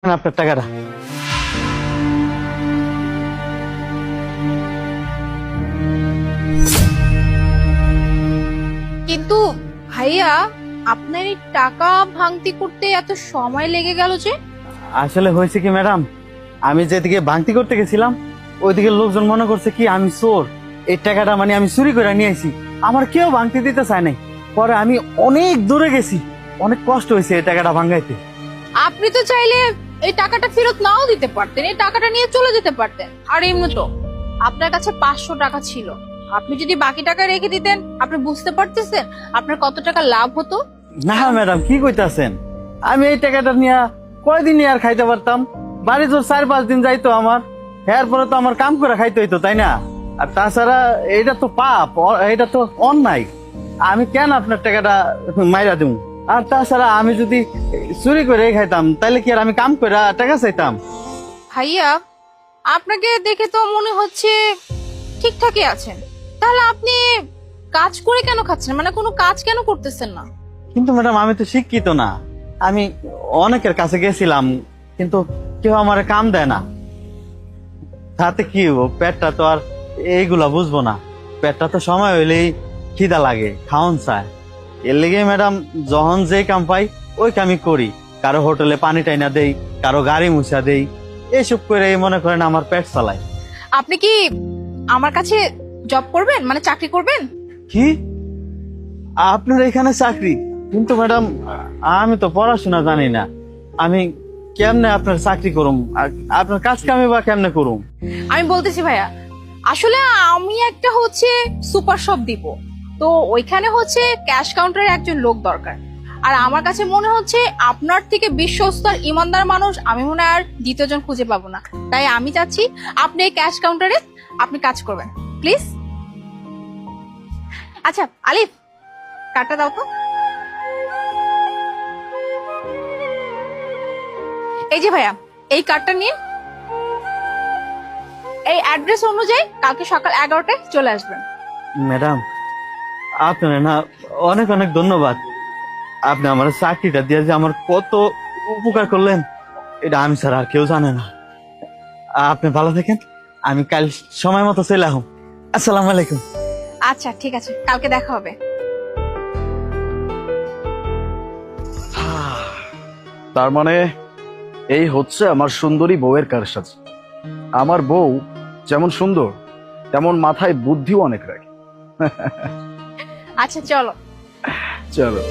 আপনার টাকাটা। কিন্তু ভাইয়া, আপনার এই টাকা ভাঙতি করতে এত সময় লেগে গেল যে? আসলে হয়েছে কি ম্যাডাম, আমি যেদিকে ভাঙতি করতে গেছিলাম ওইদিকে লোকজন মনে করছে কি আমি চোর। এই টাকাটা মানে আমি চুরি করে নিয়ে আইছি, আমার কেউ ভাঙতি দিতে চায় নাই। পরে আমি অনেক দূরে গেছি, অনেক কষ্ট হয়েছে এই টাকাটা ভাঙাইতে। আপনি তো চাইলে এই টাকাটা ফেরত নাও দিতে পারতেন, এই টাকাটা নিয়ে চলে যেতে পারতেন। আর এমনি তো আপনার কাছে 500 টাকা ছিল, আপনি যদি বাকি টাকা রেখে দিতেন, আপনি বুঝতে পারতেছেন আপনার কত টাকা লাভ হতো? না ম্যাডাম, কি কইতাছেন? আমি এই টাকাটা নিয়ে কয়দিন আর খাইতে পারতাম? বাড়ি তো 4-5 দিন যাইতো আমার, এরপরে তো আমার কাম করে খাইতে হইতো, তাই না? আর তাছাড়া এটা তো পাপ, এটা তো অন্যায়। আমি কেন আপনার টাকাটা মাইরা দেব? আর তাছাড়া আমি যদি চুরি করে খাইতাম তাহলে কি আর আমি কাম করে টাকা চাইতাম? ভাইয়া, আপনাকে দেখে তো মনে হচ্ছে ঠিকঠাকই আছেন, তাহলে আপনি কাজ করে কেন খাচ্ছেন? মানে কোনো কাজ কেন করতেছেন না? কিন্তু ম্যাডাম আমি তো শিক্ষিত না, আমি অনেকের কাছে গেছিলাম কিন্তু কেউ আমার কাম দেয় না। তাতে কি হবো, পেটটা তো আর এইগুলা বুঝবো না। পেটটা তো সময় হইলেই খিদা লাগে, খাওন চায়। এর লেগে ম্যাডাম যখন যে কাম পাই ওই কামই করি। কারো হোটেলে পানি টাইনা দেই, কারো গাড়ি মুছা দেই, এইসব করে মনে করেন আমার পেট চালায়। আপনি কি আমার কাছে জব করবেন, মানে চাকরি করবেন? কি আপনার এখানে চাকরি? কিন্তু ম্যাডাম আমি তো পড়াশোনা জানি না, আমি কেমনে আপনার চাকরি করুম? আর আপনার কাজ কামে বা কেমনে করুম? আমি বলতেছি ভাইয়া, আসলে আমি একটা হচ্ছে সুপার শপ দিব, তো ওইখানে হচ্ছে ক্যাশ কাউন্টারে একজন লোক দরকার। আর আমার কাছে মনে হচ্ছে আপনার থেকে বিশ্বস্ত আর ইমানদার মানুষ আমি মনে হয় আর দ্বিতীয়জন খুঁজে পাবো না। তাই আমি চাচ্ছি আপনি এই ক্যাশ কাউন্টারে আপনি কাজ করবেন, প্লিজ। আচ্ছা আলিফ, কার্ডটা দাও তো। এই যে ভাইয়া, এই কার্ডটা নিন। এই অ্যাড্রেস অনুযায়ী কালকে সকাল 11টায় চলে আসবেন। ম্যাডাম আপনার না অনেক অনেক ধন্যবাদ। আপনি আমার চাকরিটা দিয়ে যে আমার কত উপকার করলেন এটা আমি ছাড়া আর কেউ জানে না। আপনি ভালো থাকেন, আমি কাল সময় মতো চলে আসুন। আসসালামু আলাইকুম। আচ্ছা ঠিক আছে, কালকে দেখা হবে। তার মানে এই হচ্ছে আমার সুন্দরী বউয়ের কারসাজ। আমার বউ যেমন সুন্দর তেমন মাথায় বুদ্ধিও অনেক রাখে। আচ্ছা চলো। চলো।